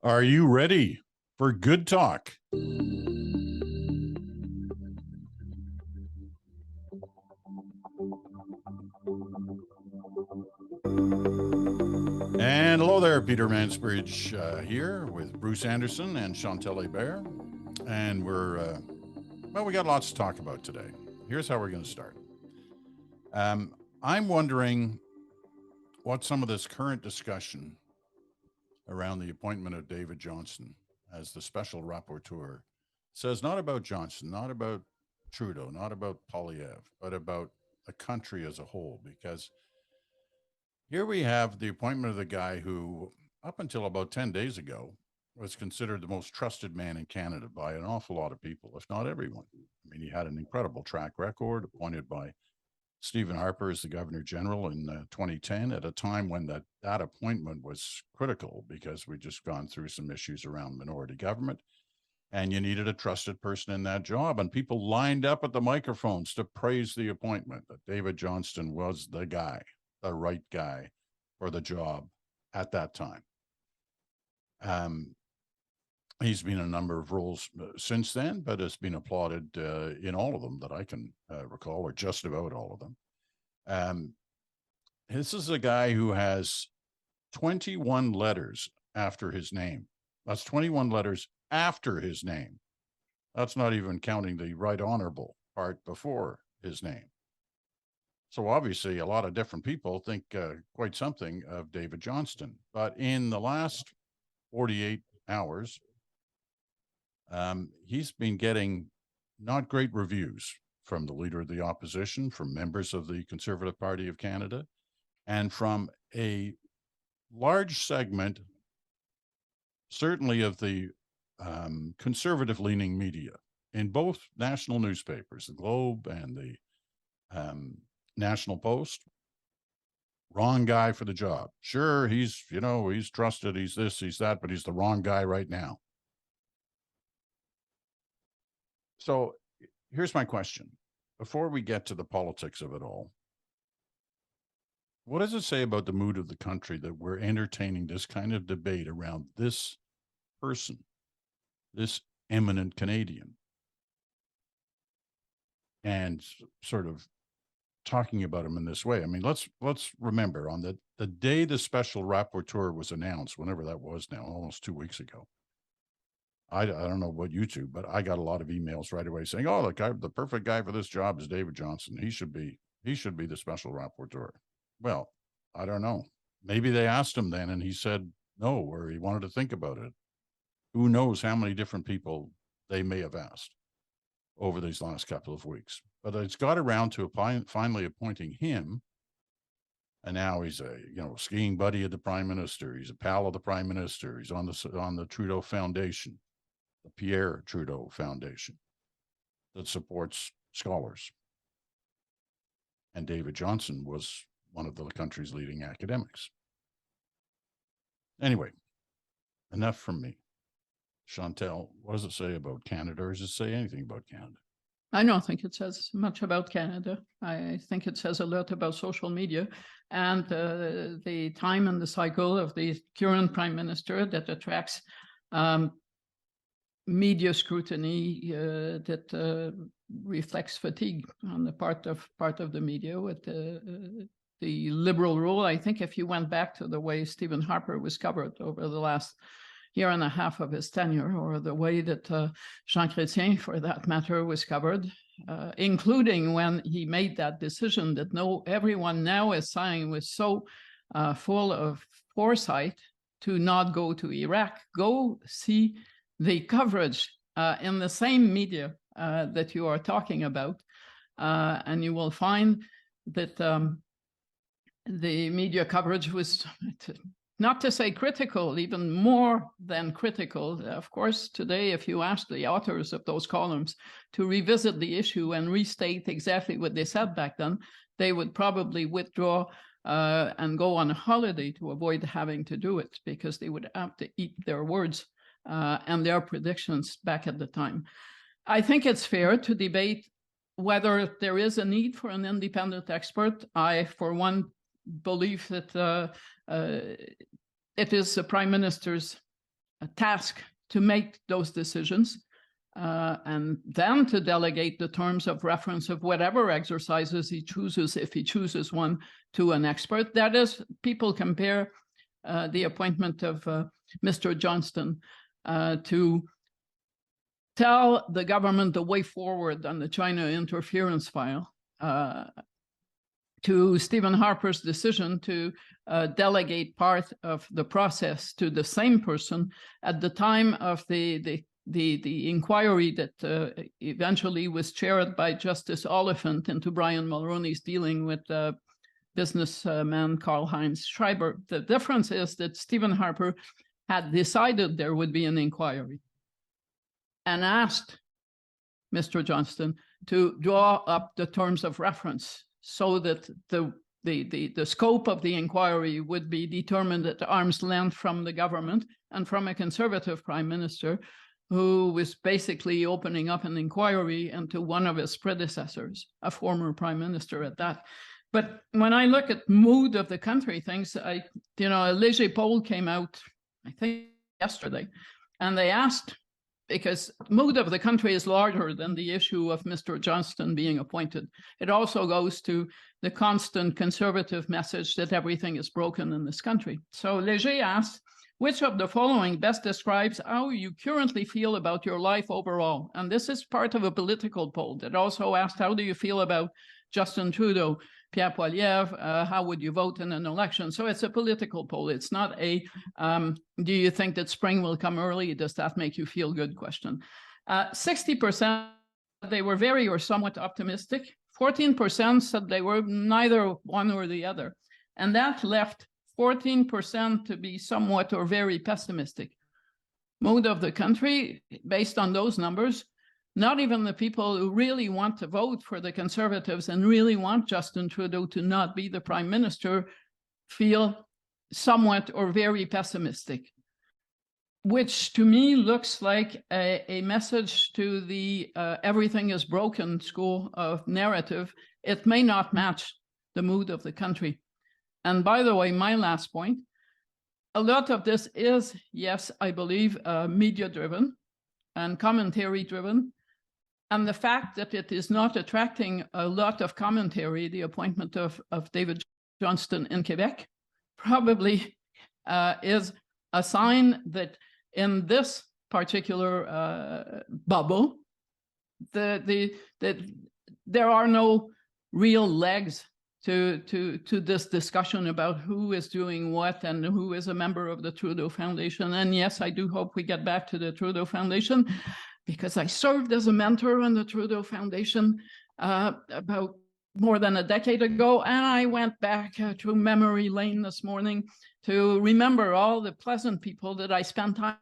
Are you ready for good talk? And hello there, PeterMansbridge here with Bruce Anderson and Chantal and Bruce. And we got lots to talk about today. Here's how we're going to start. I'm wondering what some of this current discussion around the appointment of David Johnston as the special rapporteur says, not about Johnston, not about Trudeau, not about Poilievre, but about the country as a whole. Because here we have the appointment of the guy who, up until about 10 days ago, was considered the most trusted man in Canada by an awful lot of people, if not everyone. I mean, he had an incredible track record, appointed by Stephen Harper as the Governor General in 2010, at a time when that appointment was critical because we'd just gone through some issues around minority government, and you needed a trusted person in that job. And people lined up at the microphones to praise the appointment, that David Johnston was the guy, the right guy for the job at that time. He's been in a number of roles since then, but has been applauded in all of them that I can recall, or just about all of them. This is a guy who has 21 letters after his name. That's 21 letters after his name. That's not even counting the right honorable part before his name. So obviously a lot of different people think quite something of David Johnston. But in the last 48 hours, he's been getting not great reviews from the leader of the opposition, from members of the Conservative Party of Canada, and from a large segment, certainly of the conservative-leaning media in both national newspapers, the Globe and the National Post. Wrong guy for the job. Sure, he's trusted, he's this, he's that, but he's the wrong guy right now. So here's my question. Before we get to the politics of it all, what does it say about the mood of the country that we're entertaining this kind of debate around this person, this eminent Canadian, and sort of talking about him in this way? I mean, let's remember, on the day the special rapporteur was announced, whenever that was now, almost 2 weeks ago, I don't know about you two, but I got a lot of emails right away saying, "Oh, the perfect guy for this job is David Johnston. He should be the special rapporteur." Well, I don't know. Maybe they asked him then and he said no, or he wanted to think about it. Who knows how many different people they may have asked over these last couple of weeks. But it's got around to finally appointing him. And now he's a skiing buddy of the Prime Minister. He's a pal of the Prime Minister. He's on the Trudeau Foundation, the Pierre Trudeau Foundation, that supports scholars. And David Johnston was one of the country's leading academics. Anyway, enough from me. Chantal, what does it say about Canada, or does it say anything about Canada? I don't think it says much about Canada. I think it says a lot about social media and the time and the cycle of the current Prime Minister that attracts media scrutiny that reflects fatigue on the part of the media with the Liberal rule. I think if you went back to the way Stephen Harper was covered over the last year and a half of his tenure, or the way that Jean Chrétien, for that matter, was covered, including when he made that decision that everyone now is saying was so full of foresight to not go to Iraq. Go see the coverage in the same media that you are talking about, and you will find that the media coverage was, not to say critical, even more than critical. Of course, today, if you ask the authors of those columns to revisit the issue and restate exactly what they said back then, they would probably withdraw and go on a holiday to avoid having to do it, because they would have to eat their words and their predictions back at the time. I think it's fair to debate whether there is a need for an independent expert. I, for one, believe that it is the Prime Minister's task to make those decisions, and then to delegate the terms of reference of whatever exercises he chooses, if he chooses one, to an expert. That is, people compare the appointment of Mr. Johnston to tell the government the way forward on the China interference file, to Stephen Harper's decision to delegate part of the process to the same person at the time of the inquiry that eventually was chaired by Justice Oliphant into Brian Mulroney's dealing with businessman Karl-Heinz Schreiber. The difference is that Stephen Harper had decided there would be an inquiry and asked Mr. Johnston to draw up the terms of reference so that the scope of the inquiry would be determined at arm's length from the government and from a conservative prime minister who was basically opening up an inquiry into one of his predecessors, a former prime minister at that. But when I look at mood of the country things, a Léger poll came out, I think yesterday, and they asked, because mood of the country is larger than the issue of Mr. Johnston being appointed. It also goes to the constant conservative message that everything is broken in this country. So Léger asked, which of the following best describes how you currently feel about your life overall? And this is part of a political poll that also asked, how do you feel about Justin Trudeau, Pierre Poilievre, how would you vote in an election? So it's a political poll. It's not a, do you think that spring will come early? Does that make you feel good question? 60% they were very or somewhat optimistic. 14% said they were neither one or the other. And that left 14% to be somewhat or very pessimistic. Mood of the country, based on those numbers, not even the people who really want to vote for the Conservatives and really want Justin Trudeau to not be the prime minister feel somewhat or very pessimistic, which to me looks like a message to the everything is broken school of narrative. It may not match the mood of the country. And by the way, my last point, a lot of this is, yes, I believe, media-driven and commentary-driven. And the fact that it is not attracting a lot of commentary, the appointment of David Johnston in Quebec, probably is a sign that in this particular bubble, that there are no real legs to this discussion about who is doing what and who is a member of the Trudeau Foundation. And yes, I do hope we get back to the Trudeau Foundation, because I served as a mentor on the Trudeau Foundation about more than a decade ago. And I went back through memory lane this morning to remember all the pleasant people that I spent time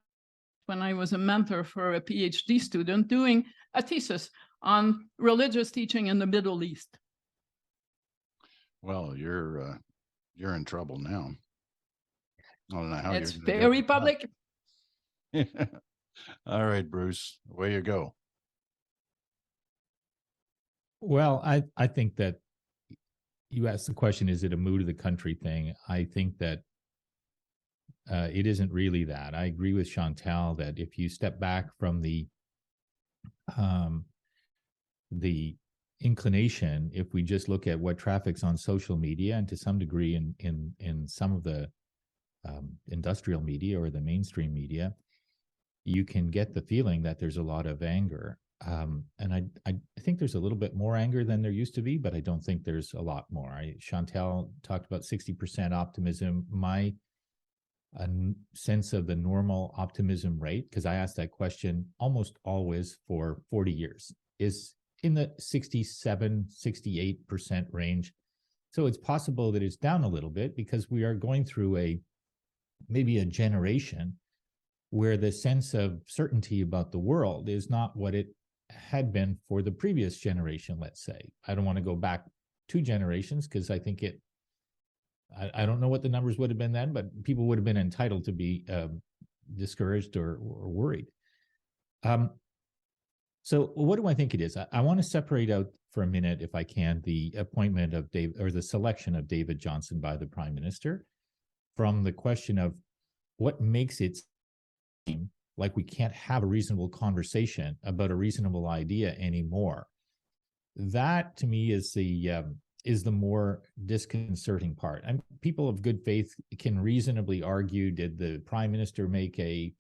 when I was a mentor for a PhD student doing a thesis on religious teaching in the Middle East. Well, you're in trouble now. I don't know how it's you're gonna very public. All right, Bruce, away you go. Well, I think that you asked the question, is it a mood of the country thing? I think that it isn't really that. I agree with Chantal that if you step back from the inclination, if we just look at what traffic's on social media and to some degree in some of the industrial media or the mainstream media, you can get the feeling that there's a lot of anger. And I think there's a little bit more anger than there used to be, but I don't think there's a lot more. Chantal talked about 60% optimism. My sense of the normal optimism rate, because I asked that question almost always for 40 years, is in the 67, 68% range. So it's possible that it's down a little bit because we are going through maybe a generation where the sense of certainty about the world is not what it had been for the previous generation, let's say. I don't want to go back 2 generations because I think I don't know what the numbers would have been then, but people would have been entitled to be discouraged or worried. So what do I think it is? I want to separate out for a minute, if I can, the appointment of David, or the selection of David Johnston by the Prime Minister, from the question of what makes it like we can't have a reasonable conversation about a reasonable idea anymore. That to me is the more disconcerting part. And people of good faith can reasonably argue, did the prime minister make a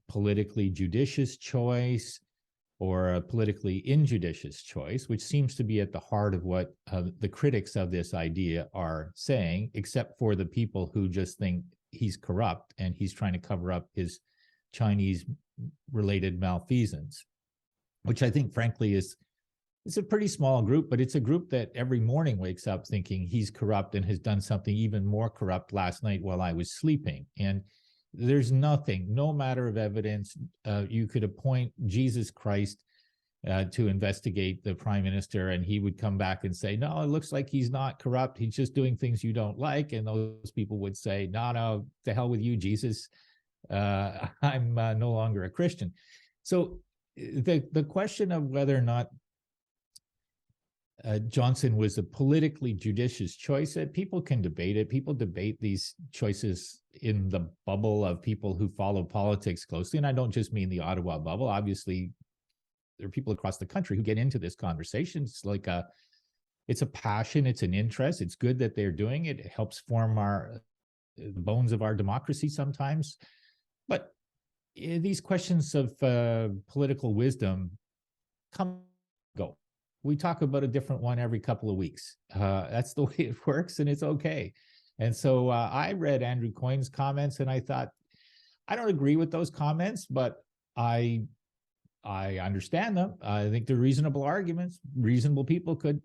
politically judicious choice or a politically injudicious choice, which seems to be at the heart of what the critics of this idea are saying, except for the people who just think he's corrupt and he's trying to cover up his Chinese-related malfeasance, which I think, frankly, it's a pretty small group, but it's a group that every morning wakes up thinking he's corrupt and has done something even more corrupt last night while I was sleeping. And there's nothing, no matter of evidence, you could appoint Jesus Christ to investigate the prime minister, and he would come back and say, no, it looks like he's not corrupt. He's just doing things you don't like. And those people would say, no, to hell with you, Jesus. I'm no longer a Christian. So the question of whether or not Johnston was a politically judicious choice, people can debate it. People debate these choices in the bubble of people who follow politics closely. And I don't just mean the Ottawa bubble. Obviously, there are people across the country who get into this conversation. It's like it's a passion, it's an interest. It's good that they're doing it. It helps form the bones of our democracy sometimes. But these questions of political wisdom come and go. We talk about a different one every couple of weeks. That's the way it works, and it's okay. And so I read Andrew Coyne's comments, and I thought, I don't agree with those comments, but I understand them. I think they're reasonable arguments. Reasonable people could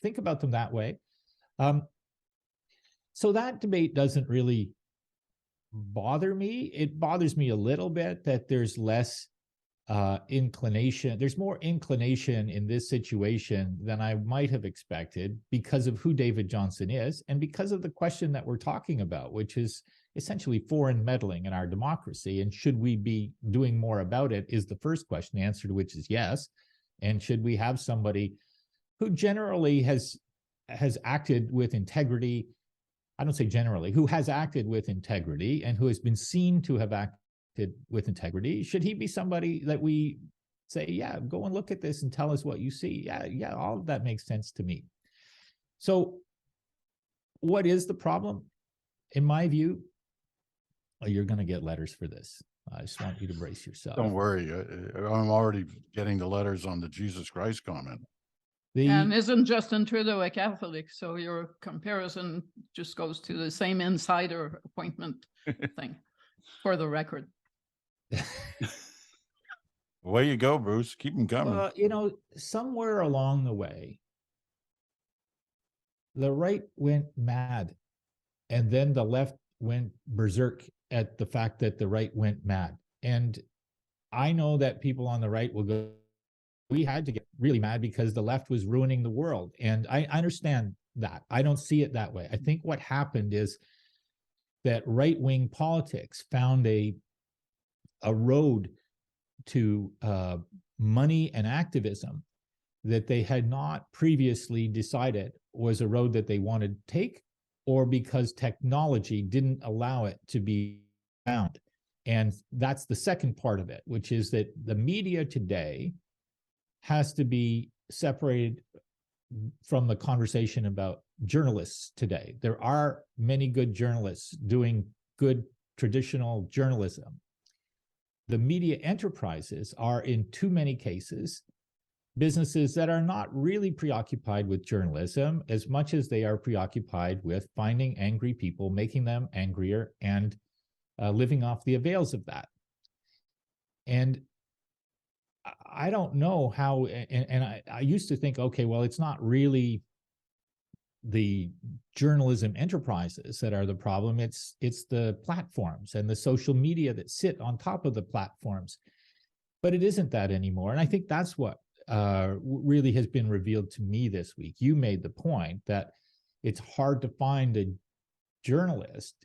think about them that way. So that debate doesn't really bother me. It bothers me a little bit that there's less inclination. There's more inclination in this situation than I might have expected because of who David Johnston is and because of the question that we're talking about, which is essentially foreign meddling in our democracy. And should we be doing more about it is the first question, the answer to which is yes. And should we have somebody who generally has acted with integrity? I don't say generally, who has acted with integrity and who has been seen to have acted with integrity. Should he be somebody that we say, yeah, go and look at this and tell us what you see? Yeah, all of that makes sense to me. So what is the problem? In my view, you're going to get letters for this. I just want you to brace yourself. Don't worry. I'm already getting the letters on the Jesus Christ comment. And isn't Justin Trudeau a Catholic? So your comparison just goes to the same insider appointment thing, for the record. Away you go, Bruce. Keep them coming. Somewhere along the way, the right went mad, and then the left went berserk at the fact that the right went mad. And I know that people on the right will go, we had to get really mad because the left was ruining the world. And I understand that. I don't see it that way. I think what happened is that right-wing politics found a road to money and activism that they had not previously decided was a road that they wanted to take, or because technology didn't allow it to be found. And that's the second part of it, which is that the media today has to be separated from the conversation about journalists today. There are many good journalists doing good traditional journalism. The media enterprises are, in too many cases, businesses that are not really preoccupied with journalism as much as they are preoccupied with finding angry people, making them angrier, and living off the avails of that. And I don't know how, and I used to think, okay, well, it's not really the journalism enterprises that are the problem. It's the platforms and the social media that sit on top of the platforms. But it isn't that anymore. And I think that's what really has been revealed to me this week. You made the point that it's hard to find a journalist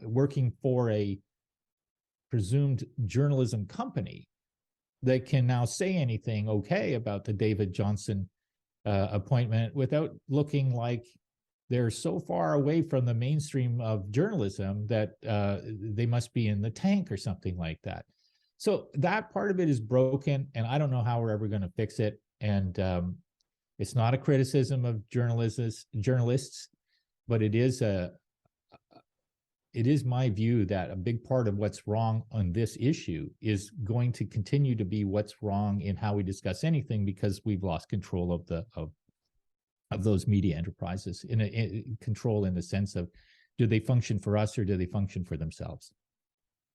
working for a presumed journalism company that can now say anything okay about the David Johnston appointment without looking like they're so far away from the mainstream of journalism that they must be in the tank or something like that. So that part of it is broken, and I don't know how we're ever going to fix it. And it's not a criticism of journalists, but it is my view that a big part of what's wrong on this issue is going to continue to be what's wrong in how we discuss anything, because we've lost control of those media enterprises, control in the sense of, do they function for us or do they function for themselves?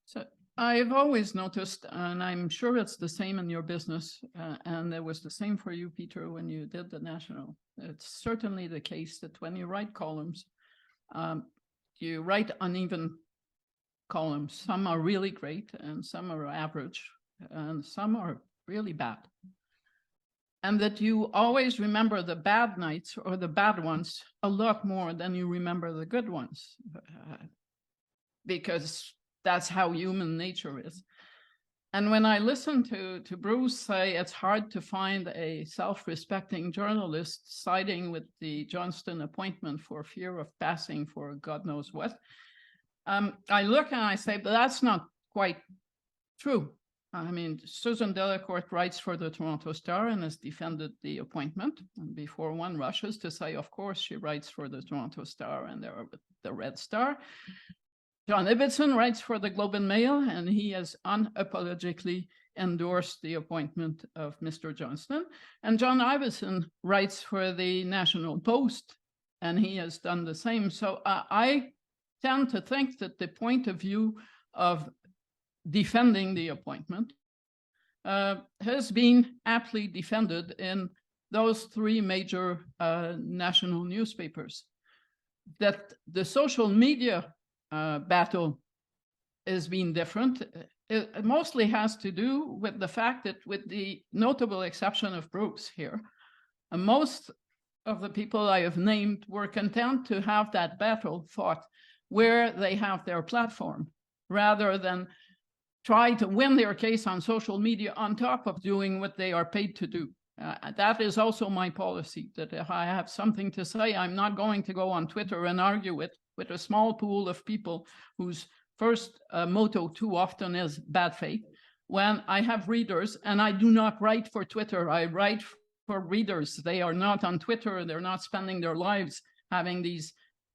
So I've always noticed, and I'm sure it's the same in your business, and it was the same for you, Peter, when you did the National. It's certainly the case that when you write columns, you write uneven columns. Some are really great, and some are average, and some are really bad. And that you always remember the bad nights or the bad ones a lot more than you remember the good ones, because that's how human nature is. And when I listen to Bruce say it's hard to find a self-respecting journalist siding with the Johnston appointment for fear of passing for God knows what, I look and I say, but that's not quite true. I mean, Susan Delacourt writes for the Toronto Star and has defended the appointment. And before one rushes to say, of course, she writes for the Toronto Star and they're the Red Star. John Ibbitson writes for the Globe and Mail, and he has unapologetically endorsed the appointment of Mr. Johnston. And John Ibbitson writes for the National Post, and he has done the same. So I tend to think that the point of view of defending the appointment has been aptly defended in those three major national newspapers. That the social media battle has been different. It mostly has to do with the fact that, with the notable exception of Bruce here, most of the people I have named were content to have that battle fought where they have their platform, rather than try to win their case on social media on top of doing what they are paid to do. That is also my policy, that if I have something to say, I'm not going to go on Twitter and argue it with a small pool of people whose first motto too often is bad faith. When I have readers, and I do not write for Twitter, I write for readers. They are not on Twitter, they're not spending their lives having these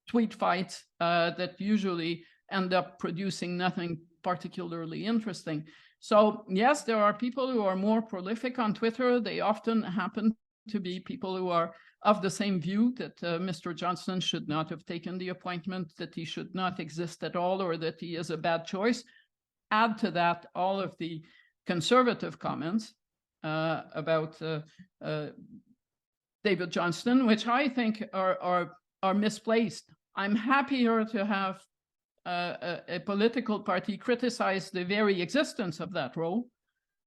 tweet fights that usually end up producing nothing particularly interesting. So yes, there are people who are more prolific on Twitter. They often happen to be people who are of the same view that Mr. Johnston should not have taken the appointment, that he should not exist at all, or that he is a bad choice. Add to that all of the conservative comments about David Johnston, which I think are misplaced. I'm happier to have a political party criticize the very existence of that role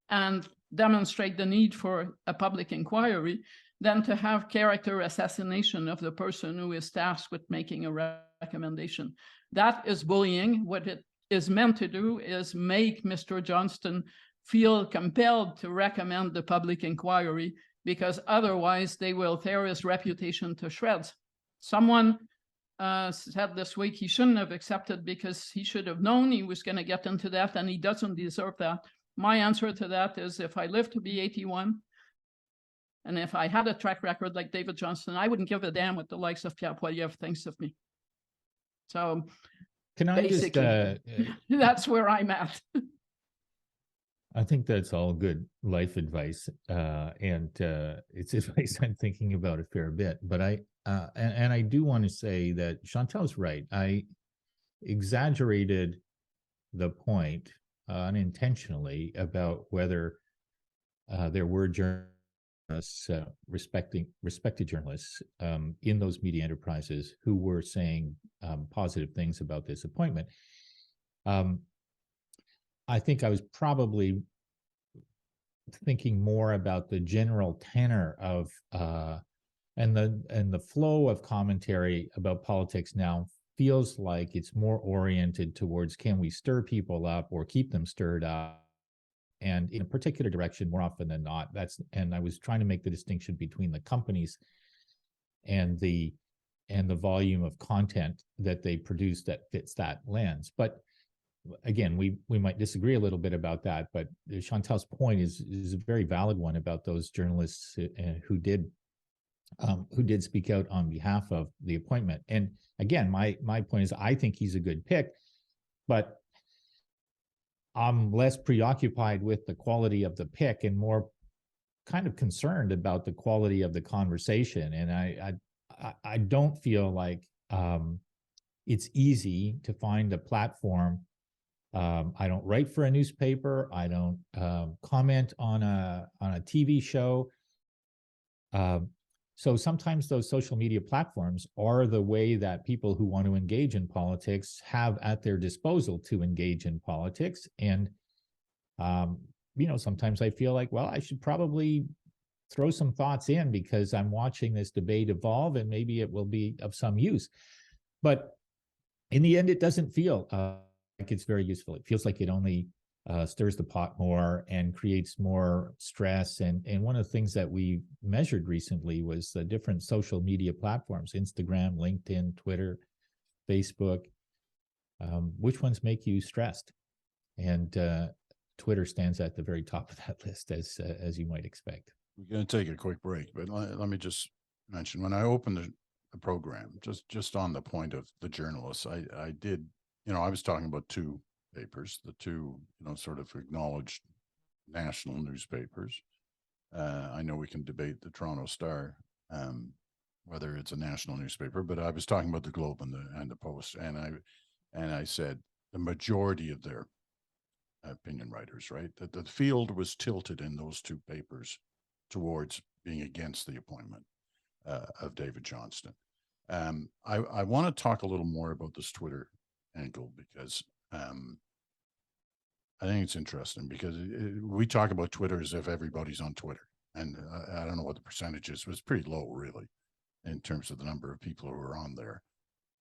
and demonstrate the need for a public inquiry than to have character assassination of the person who is tasked with making a recommendation. That is bullying. What it is meant to do is make Mr. Johnston feel compelled to recommend the public inquiry, because otherwise they will tear his reputation to shreds. Someone said this week he shouldn't have accepted because he should have known he was going to get into that, and he doesn't deserve that. My answer to that is, if I live to be 81, and if I had a track record like David Johnston, I wouldn't give a damn what the likes of Pierre Poilievre thinks of me. So can I just that's where I'm at. I think that's all good life advice, and it's advice I'm thinking about a fair bit. But I do want to say that Chantal's right. I exaggerated the point unintentionally about whether there were journalists, respected journalists in those media enterprises who were saying positive things about this appointment. I think I was probably thinking more about the general tenor of and the flow of commentary about politics now feels like it's more oriented towards, can we stir people up or keep them stirred up, and in a particular direction more often than not. And I was trying to make the distinction between the companies and the and the volume of content that they produce that fits that lens. But again, we might disagree a little bit about that, but Chantal's point is a very valid one about those journalists who did speak out on behalf of the appointment. And again, my point is, I think he's a good pick, but I'm less preoccupied with the quality of the pick and more kind of concerned about the quality of the conversation. And I don't feel like it's easy to find a platform. I don't write for a newspaper. I don't comment on a TV show. So sometimes those social media platforms are the way that people who want to engage in politics have at their disposal to engage in politics. And, sometimes I feel like, well, I should probably throw some thoughts in because I'm watching this debate evolve and maybe it will be of some use. But in the end, it doesn't feel like it's very useful. It feels like it only stirs the pot more and creates more stress. And one of the things that we measured recently was the different social media platforms, Instagram, LinkedIn, Twitter, Facebook. Which ones make you stressed? And Twitter stands at the very top of that list, as you might expect. We're going to take a quick break, but let me just mention, when I opened the program, just on the point of the journalists, I did, I was talking about two papers, the two, sort of acknowledged national newspapers. I know we can debate the Toronto Star, whether it's a national newspaper, but I was talking about the Globe and the Post, and I said the majority of their opinion writers, right, that the field was tilted in those two papers towards being against the appointment of David Johnston. I want to talk a little more about this Twitter angle because I think it's interesting because we talk about Twitter as if everybody's on Twitter. And I don't know what the percentage is, but it's pretty low, really, in terms of the number of people who are on there.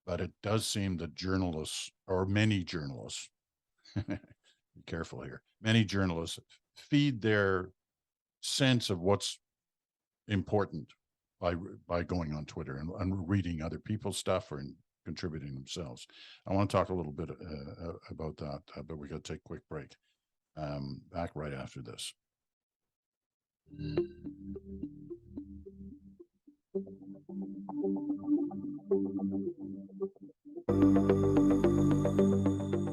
But it does seem that journalists, or many journalists, be careful here, many journalists feed their sense of what's important by going on Twitter and reading other people's stuff or contributing themselves. I want to talk a little bit about that, but we got to take a quick break. Back right after this.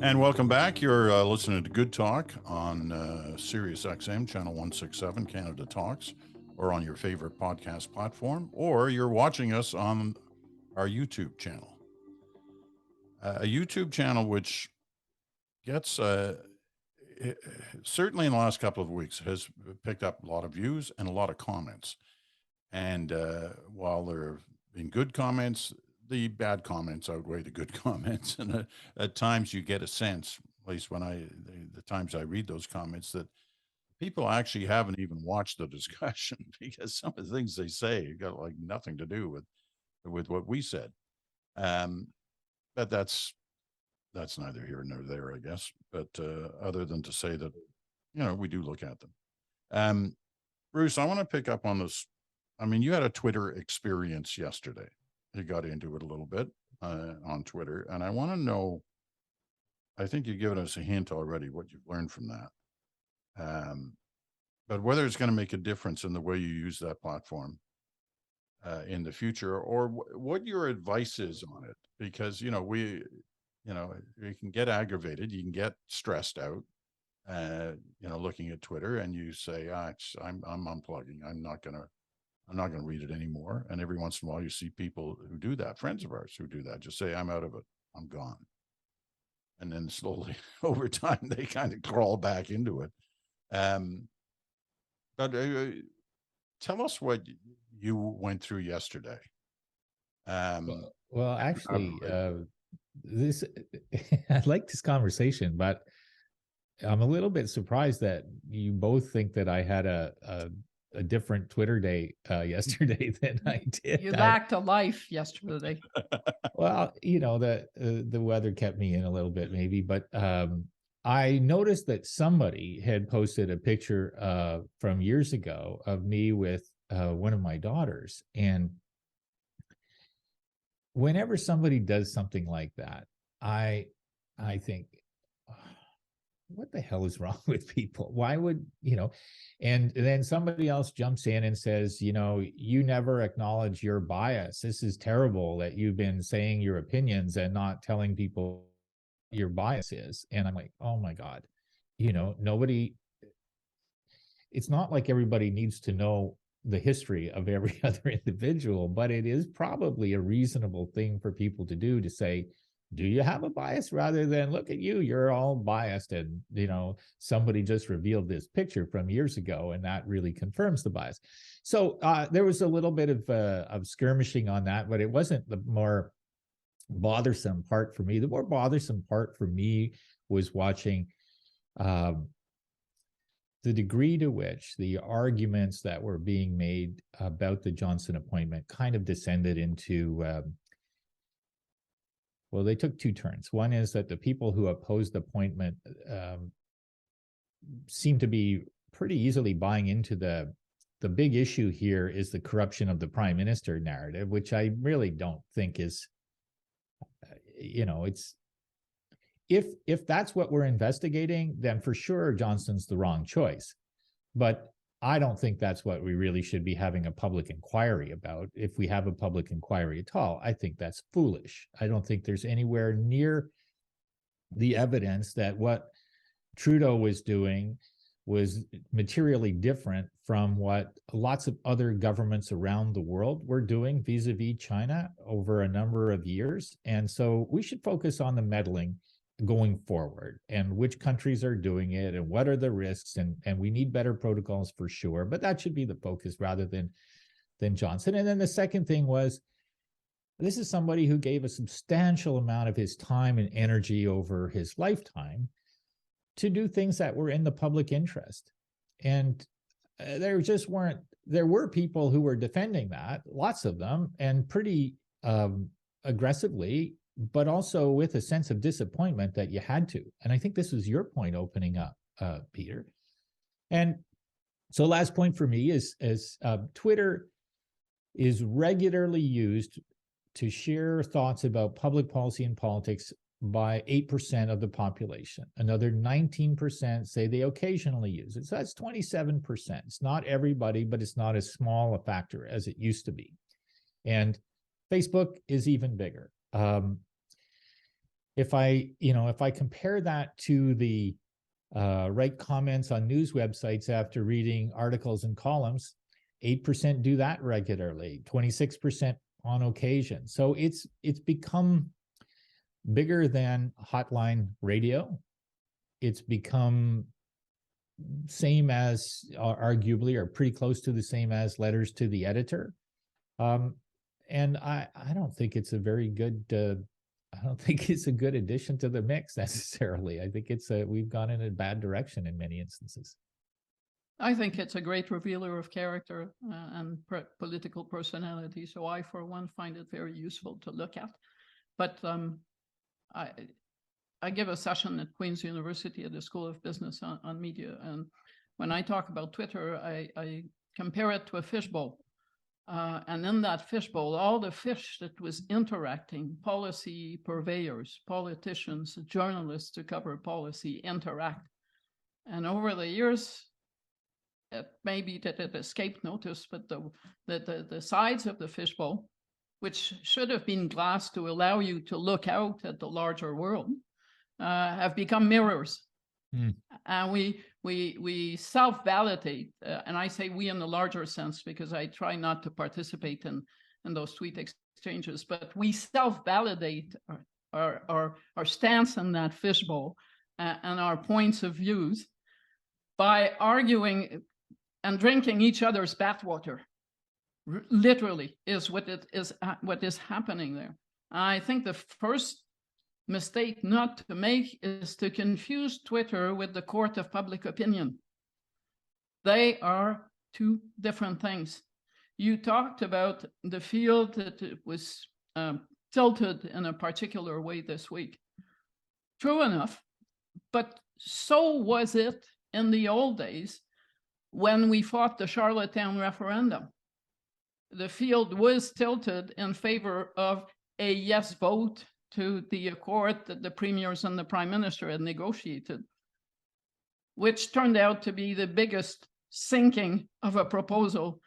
And welcome back. You're listening to Good Talk on SiriusXM, channel 167, Canada Talks, or on your favorite podcast platform, or you're watching us on our YouTube channel. A YouTube channel which gets, certainly in the last couple of weeks, has picked up a lot of views and a lot of comments. And while there have been good comments, the bad comments outweigh the good comments. And at times you get a sense, at least when the times I read those comments, that people actually haven't even watched the discussion because some of the things they say got like nothing to do with what we said. But that's neither here nor there, I guess. But other than to say that, we do look at them. Bruce, I want to pick up on this. I mean, you had a Twitter experience yesterday. You got into it a little bit on Twitter. And I want to know, I think you've given us a hint already what you've learned from that. But whether it's going to make a difference in the way you use that platform in the future, or what your advice is on it, because you can get aggravated, you can get stressed out, looking at Twitter, and you say, I'm unplugging. I'm not gonna read it anymore. And every once in a while, you see people who do that, friends of ours who do that, just say, I'm out of it, I'm gone, and then slowly over time they kind of crawl back into it. But tell us what you went through yesterday. Well, actually, this I like this conversation, but I'm a little bit surprised that you both think that I had a different Twitter day yesterday than I did. You lacked a life yesterday. Well, the weather kept me in a little bit, maybe, but I noticed that somebody had posted a picture from years ago of me with one of my daughters, and whenever somebody does something like that, I think, what the hell is wrong with people? Why would, and then somebody else jumps in and says, you never acknowledge your bias. This is terrible that you've been saying your opinions and not telling people your bias is. And I'm like, oh my God, nobody, it's not like everybody needs to know the history of every other individual, but it is probably a reasonable thing for people to do, to say, do you have a bias, rather than look at you, you're all biased, and somebody just revealed this picture from years ago and that really confirms the bias. So there was a little bit of skirmishing on that, but it wasn't the more bothersome part for me. The more bothersome part for me was watching the degree to which the arguments that were being made about the Johnston appointment kind of descended into well, they took two turns. One is that the people who opposed the appointment seem to be pretty easily buying into the big issue here is the corruption of the prime minister narrative, which I really don't think is, it's, if that's what we're investigating, then for sure Johnston's the wrong choice. But I don't think that's what we really should be having a public inquiry about. If we have a public inquiry at all, I think that's foolish. I don't think there's anywhere near the evidence that what Trudeau was doing was materially different from what lots of other governments around the world were doing vis-a-vis China over a number of years. And so we should focus on the meddling going forward and which countries are doing it and what are the risks, and we need better protocols for sure, but that should be the focus rather than Johnston. And then the second thing was, this is somebody who gave a substantial amount of his time and energy over his lifetime to do things that were in the public interest, and there were people who were defending that, lots of them, and pretty aggressively, but also with a sense of disappointment that you had to. And I think this was your point opening up, Peter. And so last point for me is Twitter is regularly used to share thoughts about public policy and politics by 8% of the population. Another 19% say they occasionally use it. So that's 27%. It's not everybody, but it's not as small a factor as it used to be. And Facebook is even bigger. If I compare that to the write comments on news websites after reading articles and columns, 8% do that regularly, 26% on occasion. So it's become bigger than hotline radio. It's become same as, arguably, or pretty close to the same as letters to the editor. And I don't think it's a very good, I don't think it's a good addition to the mix necessarily. I think we've gone in a bad direction in many instances. I think it's a great revealer of character and political personality. So I, for one, find it very useful to look at. But I give a session at Queen's University at the School of Business on media. And when I talk about Twitter, I compare it to a fishbowl. And in that fishbowl, all the fish that was interacting, policy purveyors, politicians, journalists to cover policy, interact. And over the years, it may be that it escaped notice, but the sides of the fishbowl, which should have been glass to allow you to look out at the larger world, have become mirrors. And we self-validate, and I say we in the larger sense because I try not to participate in those tweet exchanges, but we self-validate our stance in that fishbowl and our points of views by arguing and drinking each other's bathwater. Literally is what is happening there. I think the first mistake not to make is to confuse Twitter with the court of public opinion. They are two different things. You talked about the field that was tilted in a particular way this week. True enough, but so was it in the old days when we fought the Charlottetown referendum. The field was tilted in favor of a yes vote to the accord that the premiers and the prime minister had negotiated, which turned out to be the biggest sinking of a proposal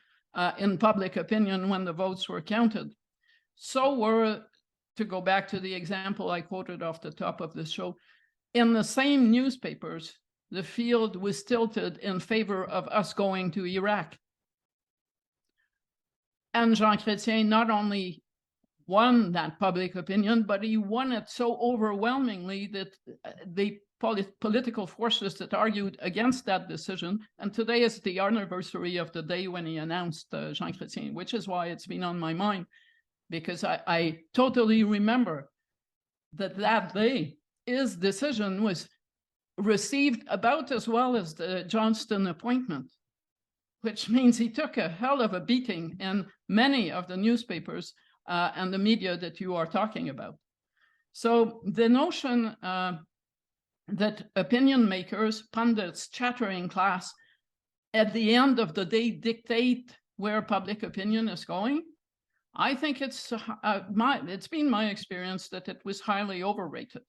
in public opinion when the votes were counted. So were, to go back to the example I quoted off the top of the show, in the same newspapers, the field was tilted in favor of us going to Iraq. And Jean Chrétien not only won that public opinion, but he won it so overwhelmingly that the political forces that argued against that decision, and today is the anniversary of the day when he announced Jean Chrétien, which is why it's been on my mind, because I totally remember that day his decision was received about as well as the Johnston appointment, which means he took a hell of a beating in many of the newspapers and the media that you are talking about. So the notion that opinion makers, pundits, chattering class, at the end of the day dictate where public opinion is going, I think it's been my experience that it was highly overrated.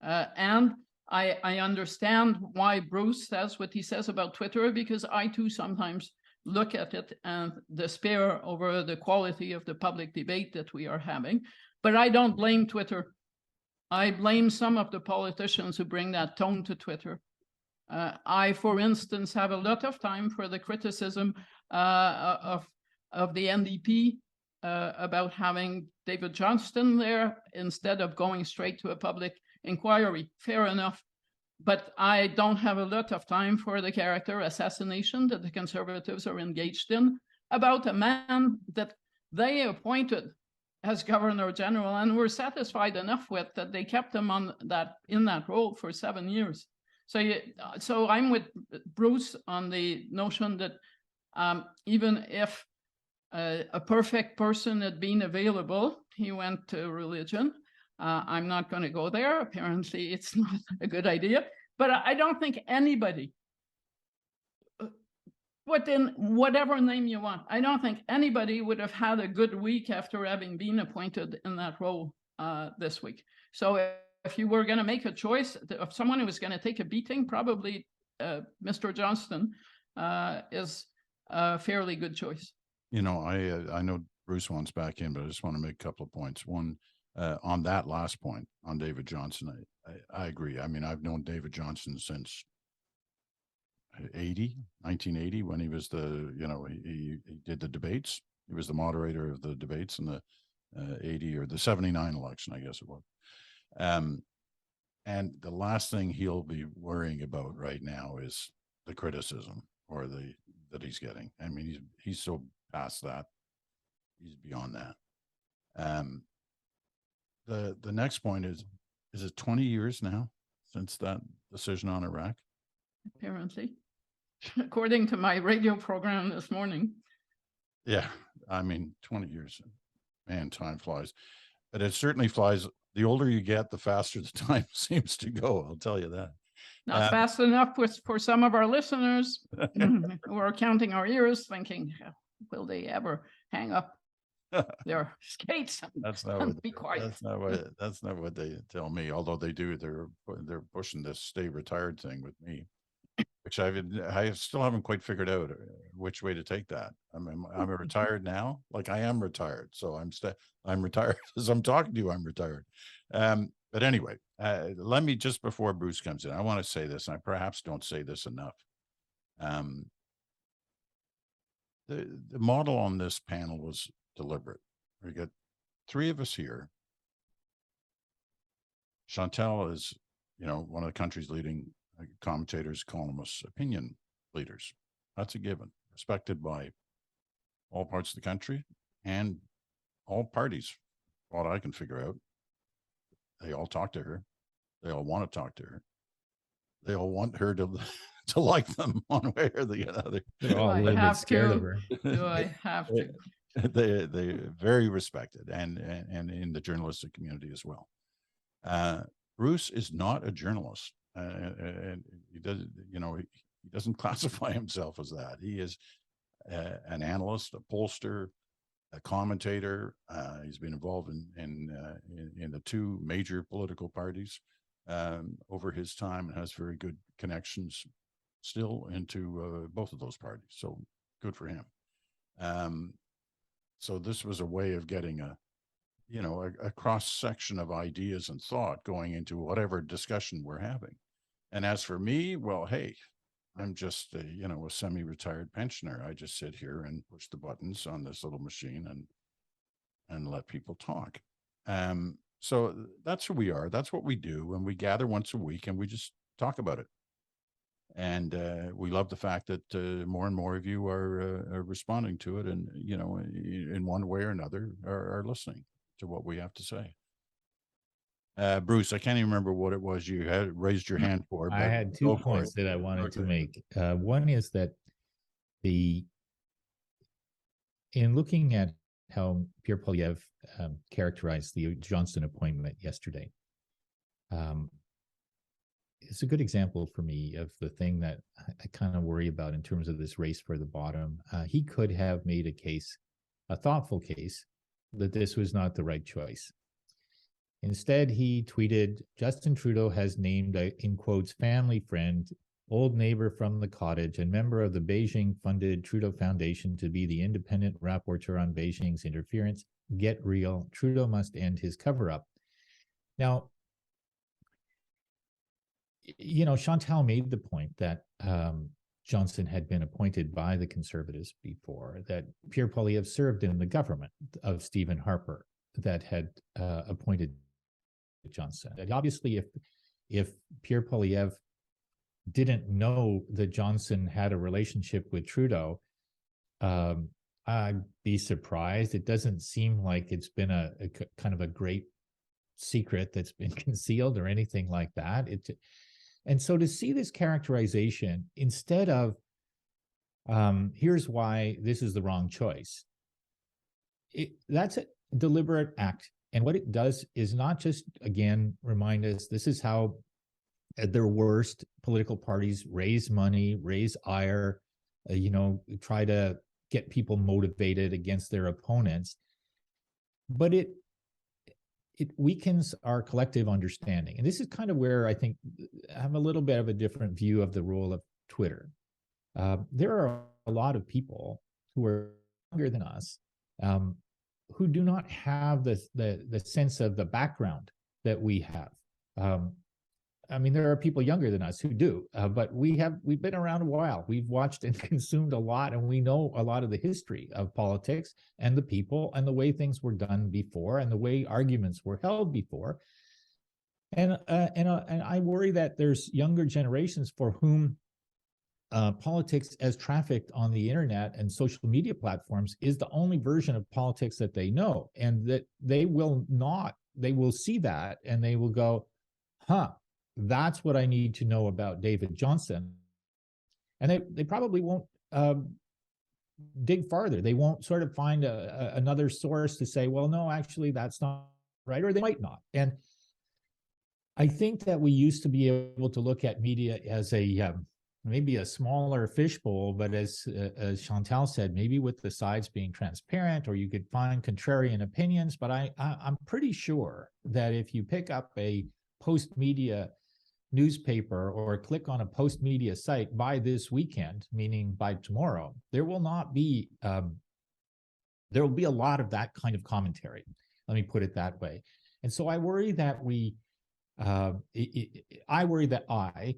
And I understand why Bruce says what he says about Twitter, because I too sometimes look at it and despair over the quality of the public debate that we are having. But I don't blame Twitter. I blame some of the politicians who bring that tone to Twitter. I, for instance, have a lot of time for the criticism of the NDP about having David Johnston there instead of going straight to a public inquiry. Fair enough. But I don't have a lot of time for the character assassination that the Conservatives are engaged in about a man that they appointed as Governor General and were satisfied enough with that they kept him in that role for 7 years. So I'm with Bruce on the notion that even if a perfect person had been available, he went to religion. I'm not going to go there. Apparently, it's not a good idea. But I don't think anybody, put in whatever name you want, I don't think anybody would have had a good week after having been appointed in that role this week. So if you were going to make a choice of someone who was going to take a beating, probably Mr. Johnston is a fairly good choice. You know, I know Bruce wants back in, but I just want to make a couple of points. One, on that last point on David Johnston, I agree. I mean, I've known David Johnston since 1980, when he was he did the debates. He was the moderator of the debates in the 80 or the 79 election, I guess it was. And the last thing he'll be worrying about right now is the criticism or that he's getting. I mean, he's so past that. He's beyond that. The next point is it 20 years now since that decision on Iraq? Apparently, according to my radio program this morning. Yeah, I mean, 20 years, man, time flies. But it certainly flies. The older you get, the faster the time seems to go. I'll tell you that. Not fast enough for some of our listeners who are counting our ears, thinking, will they ever hang up their skates? That's not be quiet. That's not what they tell me. Although they do, they're pushing this stay retired thing with me, which I still haven't quite figured out which way to take that. I'm retired now. Like, I am retired, so I'm retired as I'm talking to you. I'm retired. But anyway, let me, just before Bruce comes in, I want to say this, and I perhaps don't say this enough. The model on this panel was deliberate. We got three of us here. Chantal is, one of the country's leading commentators, columnists, opinion leaders. That's a given, respected by all parts of the country and all parties. What I can figure out, they all talk to her. They all want to talk to her. They all want her to like them one way or the other. They're all a little bit scared of her. Do I have to? They very respected, and in the journalistic community as well. Bruce is not a journalist, and he doesn't classify himself as that. He is an analyst, a pollster, a commentator. He's been involved in the two major political parties over his time, and has very good connections still into both of those parties. So good for him. So this was a way of getting a cross section of ideas and thought going into whatever discussion we're having. And as for me, well, hey, I'm just a semi-retired pensioner. I just sit here and push the buttons on this little machine and let people talk. So that's who we are. That's what we do. And we gather once a week and we just talk about it. And we love the fact that more and more of you are responding to it, and in one way or another are listening to what we have to say. Bruce, I can't even remember what it was you had raised your hand for. I had 2 points that I wanted to make. One is that in looking at how Pierre Poilievre characterized the Johnston appointment yesterday, it's a good example for me of the thing that I kind of worry about in terms of this race for the bottom. He could have made a thoughtful case, that this was not the right choice. Instead, he tweeted, Justin Trudeau has named a, in quotes, family friend, old neighbor from the cottage, and member of the Beijing-funded Trudeau Foundation to be the independent rapporteur on Beijing's interference. Get real. Trudeau must end his cover-up. Now, Chantal made the point that Johnston had been appointed by the Conservatives before, that Pierre Poilievre served in the government of Stephen Harper that had appointed Johnston. And obviously, if Pierre Poilievre didn't know that Johnston had a relationship with Trudeau, I'd be surprised. It doesn't seem like it's been a kind of a great secret that's been concealed or anything like that. And so to see this characterization instead of here's why this is the wrong choice, that's a deliberate act. And what it does is not just, again, remind us this is how at their worst political parties raise money, raise ire, try to get people motivated against their opponents, but it weakens our collective understanding. And this is kind of where I think I have a little bit of a different view of the role of Twitter. There are a lot of people who are younger than us who do not have the sense of the background that we have. I mean, there are people younger than us who do, but we've been around a while. We've watched and consumed a lot, and we know a lot of the history of politics and the people and the way things were done before and the way arguments were held before. And I worry that there's younger generations for whom politics as trafficked on the internet and social media platforms is the only version of politics that they know, and that they will see that and they will go, that's what I need to know about David Johnston. And they probably won't dig farther. They won't sort of find another source to say, well, no, actually, that's not right, or they might not. And I think that we used to be able to look at media as maybe a smaller fishbowl, but as Chantal said, maybe with the sides being transparent, or you could find contrarian opinions. But I'm pretty sure that if you pick up a post-media newspaper or click on a post-media site by this weekend, meaning by tomorrow, there will be a lot of that kind of commentary. Let me put it that way. And so I worry that I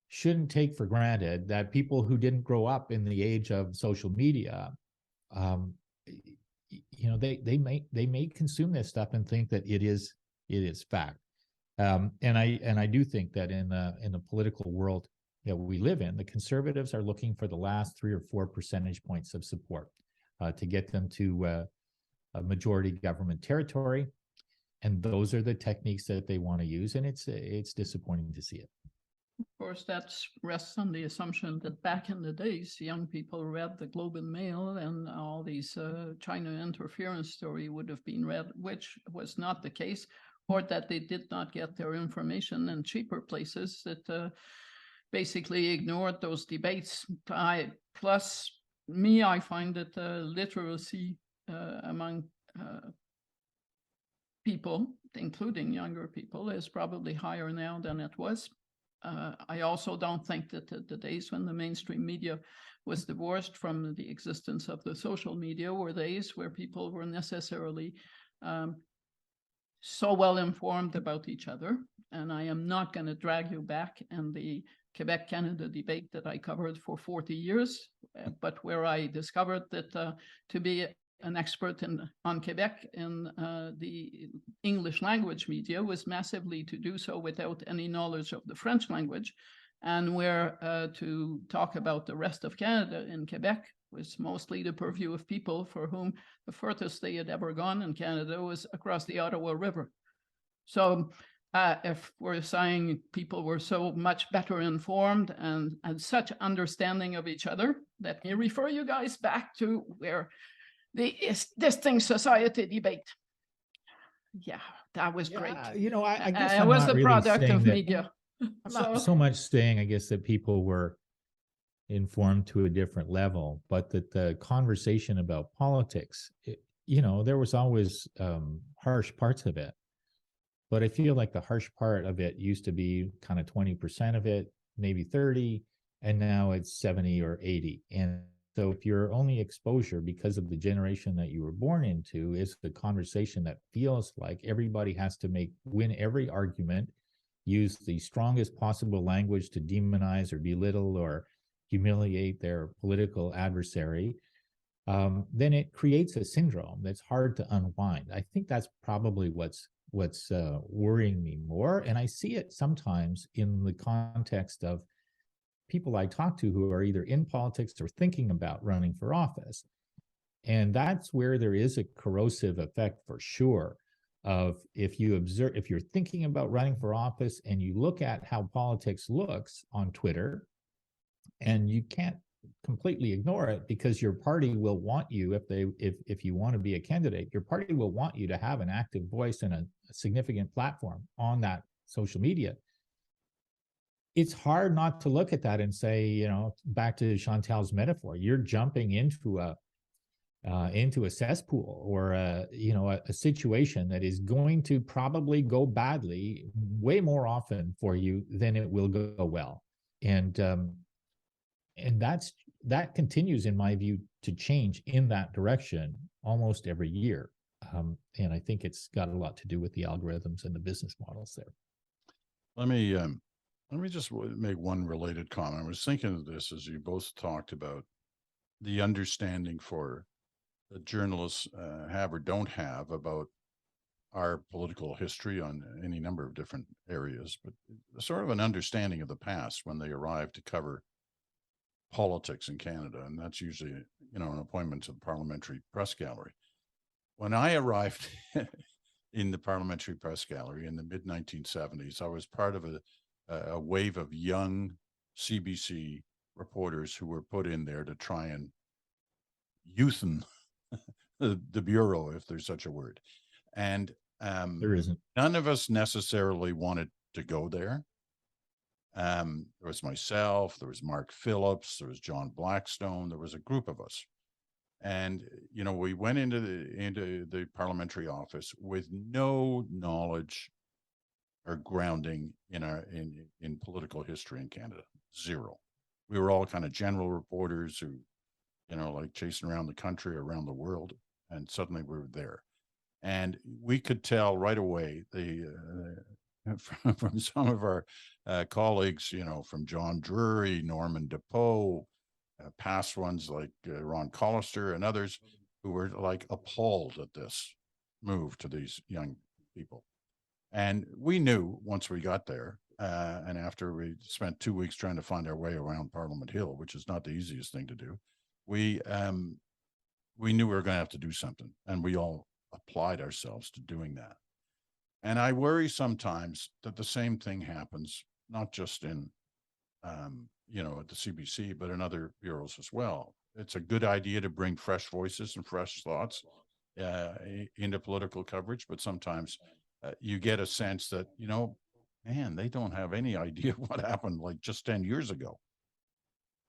shouldn't take for granted that people who didn't grow up in the age of social media, they may consume this stuff and think that it is fact. And I do think that in the political world that we live in, the Conservatives are looking for the last 3 or 4 percentage points of support to get them to a majority government territory, and those are the techniques that they want to use. And it's disappointing to see it. Of course, that rests on the assumption that back in the days, young people read the Globe and Mail, and all these China interference story would have been read, which was not the case, or that they did not get their information in cheaper places that basically ignored those debates. I find that literacy among people, including younger people, is probably higher now than it was. I also don't think that the days when the mainstream media was divorced from the existence of the social media were days where people were necessarily so well informed about each other. And I am not going to drag you back in the Quebec-Canada debate that I covered for 40 years, but where I discovered that to be an expert on Quebec in the English language media was massively to do so without any knowledge of the French language, and where to talk about the rest of Canada in Quebec was mostly the purview of people for whom the furthest they had ever gone in Canada was across the Ottawa River. So if we're saying people were so much better informed and such understanding of each other, let me refer you guys back to where the Distinct Society debate. Yeah, that was great. You know, I guess it was the product of media. I'm not so much saying, I guess, that people were informed to a different level, but that the conversation about politics, you know, there was always harsh parts of it. But I feel like the harsh part of it used to be kind of 20% of it, maybe 30, and now it's 70 or 80. And so if your only exposure because of the generation that you were born into is the conversation that feels like everybody has to win every argument, use the strongest possible language to demonize or belittle or humiliate their political adversary, then it creates a syndrome that's hard to unwind. I think that's probably what's worrying me more. And I see it sometimes in the context of people I talk to who are either in politics or thinking about running for office. And that's where there is a corrosive effect for sure of if you're thinking about running for office and you look at how politics looks on Twitter, and you can't completely ignore it because your party will want you, if you want to be a candidate, your party will want you to have an active voice and a significant platform on that social media. It's hard not to look at that and say, you know, back to Chantal's metaphor, you're jumping into a cesspool or a situation that is going to probably go badly way more often for you than it will go well. And that continues, in my view, to change in that direction almost every year. And I think it's got a lot to do with the algorithms and the business models there. Let me just make one related comment. I was thinking of this as you both talked about the understanding for the journalists have or don't have about our political history on any number of different areas, but sort of an understanding of the past when they arrive to cover politics in Canada. And that's usually, you know, an appointment to the Parliamentary Press Gallery. When I arrived in the Parliamentary Press Gallery in the mid-1970s, I was part of a wave of young CBC reporters who were put in there to try and youthen the Bureau, if there's such a word. And there isn't. None of us necessarily wanted to go there. There was myself, there was Mark Phillips, there was John Blackstone, there was a group of us. And, you know, we went into the parliamentary office with no knowledge or grounding in political history in Canada. Zero. We were all kind of general reporters who, you know, like chasing around the country, around the world, and suddenly we were there. And we could tell right away from some of our colleagues, you know, from John Drury, Norman DePoe, past ones like Ron Collister and others who were like appalled at this move to these young people. And we knew once we got there, and after we spent 2 weeks trying to find our way around Parliament Hill, which is not the easiest thing to do, we knew we were going to have to do something, and we all applied ourselves to doing that. And I worry sometimes that the same thing happens, not just in, you know, at the CBC, but in other bureaus as well. It's a good idea to bring fresh voices and fresh thoughts into political coverage, but sometimes you get a sense that, you know, man, they don't have any idea what happened like just 10 years ago.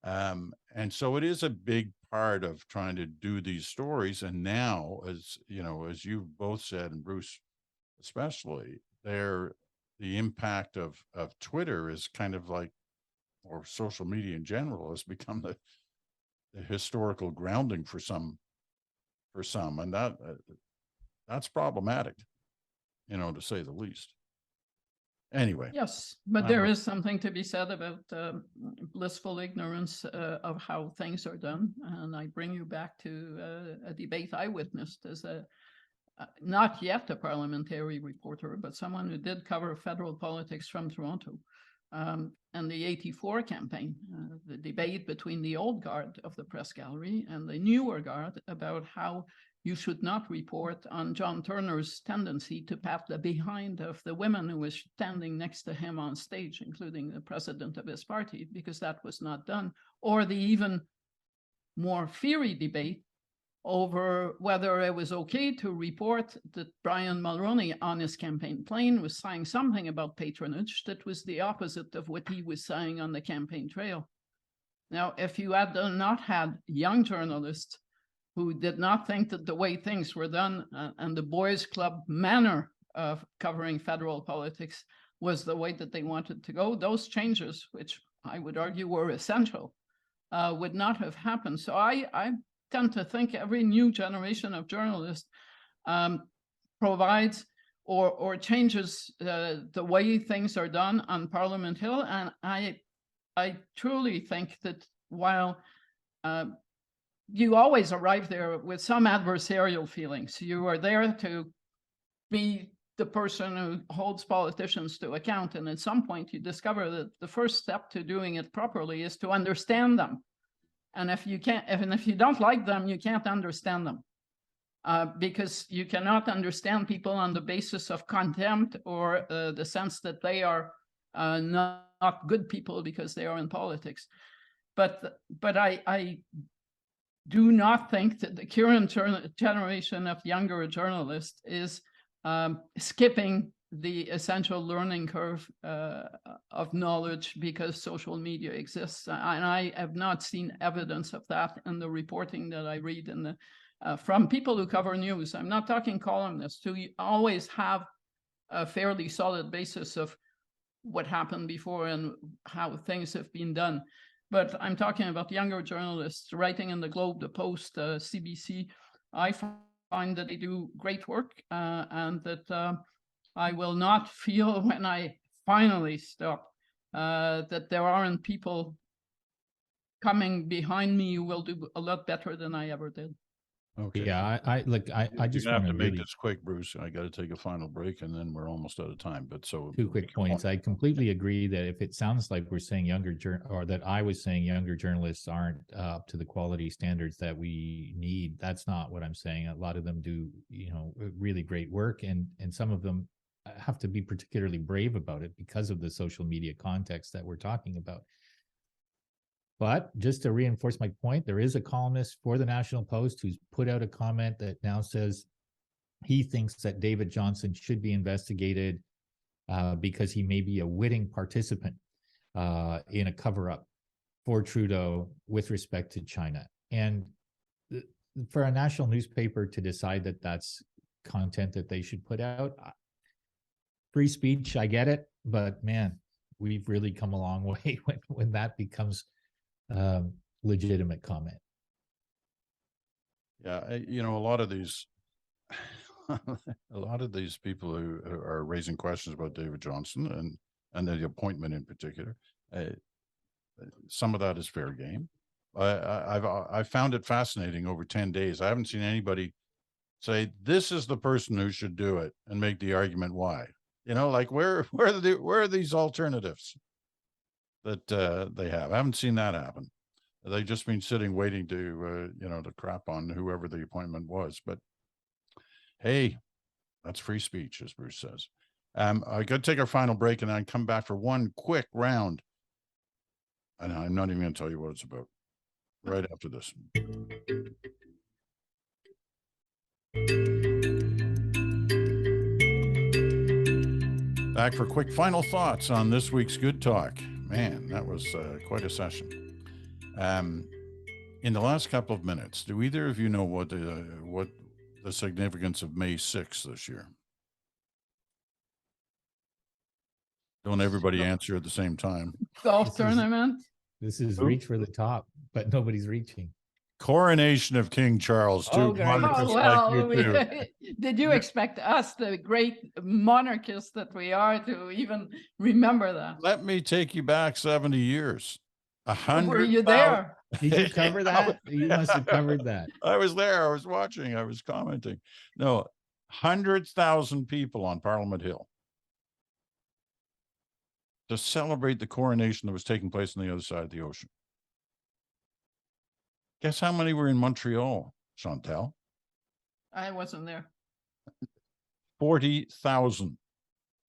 And so it is a big part of trying to do these stories. And now, as you know, as you've both said, and Bruce especially, the impact of Twitter is kind of like, or social media in general, has become the historical grounding for some, and that's problematic, you know, to say the least. Anyway. Yes, but there is something to be said about blissful ignorance of how things are done. And I bring you back to a debate I witnessed as not yet a parliamentary reporter, but someone who did cover federal politics from Toronto. And the 84 campaign, the debate between the old guard of the press gallery and the newer guard about how you should not report on John Turner's tendency to pat the behind of the women who was standing next to him on stage, including the president of his party, because that was not done. Or the even more fiery debate over whether it was okay to report that Brian Mulroney on his campaign plane was saying something about patronage that was the opposite of what he was saying on the campaign trail. Now, if you had not had young journalists who did not think that the way things were done and the boys' club manner of covering federal politics was the way that they wanted to go, those changes, which I would argue were essential, would not have happened. So I tend to think every new generation of journalists provides or changes the way things are done on Parliament Hill. And I truly think that while you always arrive there with some adversarial feelings, you are there to be the person who holds politicians to account. And at some point you discover that the first step to doing it properly is to understand them. And if you can't, if you don't like them, you can't understand them, because you cannot understand people on the basis of contempt or the sense that they are not good people because they are in politics. But I do not think that the current generation of younger journalists is skipping the essential learning curve of knowledge because social media exists. And I have not seen evidence of that in the reporting that I read in the, from people who cover news. I'm not talking columnists who always have a fairly solid basis of what happened before and how things have been done. But I'm talking about younger journalists writing in the Globe, the Post, CBC. I find that they do great work and that I will not feel when I finally stop that there aren't people coming behind me who will do a lot better than I ever did. Okay. Yeah, I just have want to make really this quick, Bruce. I got to take a final break, and then we're almost out of time. But so two quick points. I completely agree that if it sounds like we're saying or that I was saying younger journalists aren't up to the quality standards that we need, that's not what I'm saying. A lot of them do, you know, really great work, and some of them have to be particularly brave about it because of the social media context that we're talking about. But just to reinforce my point, there is a columnist for the National Post who's put out a comment that now says he thinks that David Johnston should be investigated because he may be a witting participant in a cover-up for Trudeau with respect to China. And for a national newspaper to decide that that's content that they should put out, free speech, I get it, but man, we've really come a long way when that becomes legitimate comment. Yeah, you know, a lot of these people who are raising questions about David Johnston and the appointment in particular, some of that is fair game. I've found it fascinating over 10 days. I haven't seen anybody say this is the person who should do it and make the argument why. You know, like where are these alternatives that they have? I haven't seen that happen. They've just been sitting waiting to you know, to crap on whoever the appointment was. But hey, that's free speech, as Bruce says. I got to take our final break and then come back for one quick round. And I'm not even going to tell you what it's about right after this. Back for quick final thoughts on this week's Good Talk. Man, that was quite a session. In the last couple of minutes, do either of you know what the significance of May 6th this year? Don't everybody answer at the same time. Golf This is- tournament. This is Who? reach for the top, but nobody's reaching. Coronation of King Charles, too. Oh, great. Monarchist Oh, like well, you too. did you expect us, the great monarchists that we are, to even remember that? Let me take you back 70 years. Were you 100,000. there? Did you cover that? You must have covered that. I was there. I was watching. I was commenting. No, 100,000 people on Parliament Hill to celebrate the coronation that was taking place on the other side of the ocean. Guess how many were in Montreal, Chantal? I wasn't there. 40,000.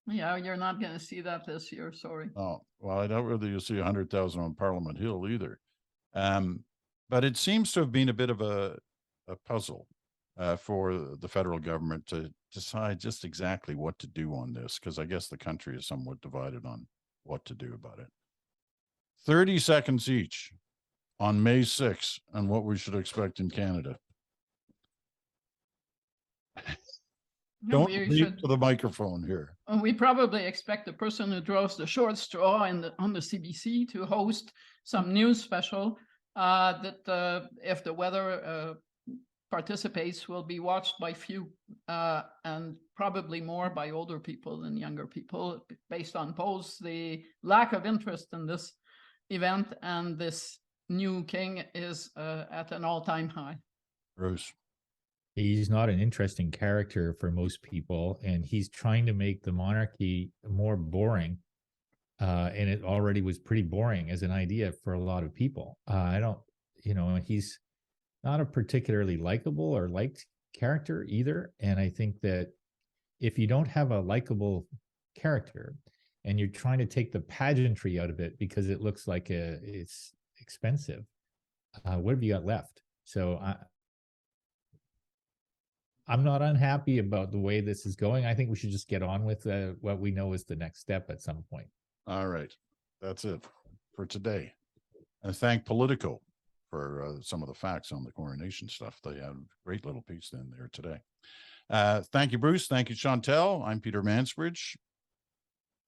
Yeah, you're not going to see that this year. Sorry. Oh, well, I doubt whether you'll see 100,000 on Parliament Hill either. But it seems to have been a bit of a puzzle for the federal government to decide just exactly what to do on this, because I guess the country is somewhat divided on what to do about it. 30 seconds each on May 6th and what we should expect in Canada. Don't We leap should. to the microphone here. We probably expect the person who draws the short straw on the CBC to host some news special that if the weather participates will be watched by few and probably more by older people than younger people, based on polls. The lack of interest in this event and this new king is at an all-time high. Bruce. He's not an interesting character for most people, and he's trying to make the monarchy more boring. And it already was pretty boring as an idea for a lot of people. He's not a particularly likable or liked character either. And I think that if you don't have a likable character and you're trying to take the pageantry out of it because it looks like it's expensive, what have you got left? So I'm not unhappy about the way this is going. I think we should just get on with what we know is the next step at some point. All right. That's it for today. And thank Politico for some of the facts on the coronation stuff. They had a great little piece in there today. Thank you, Bruce. Thank you, Chantal. I'm Peter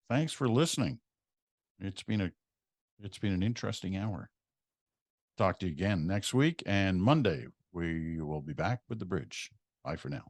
Thanks for listening. It's been an interesting hour. Talk to you again next week, and Monday we will be back with the bridge. Bye for now.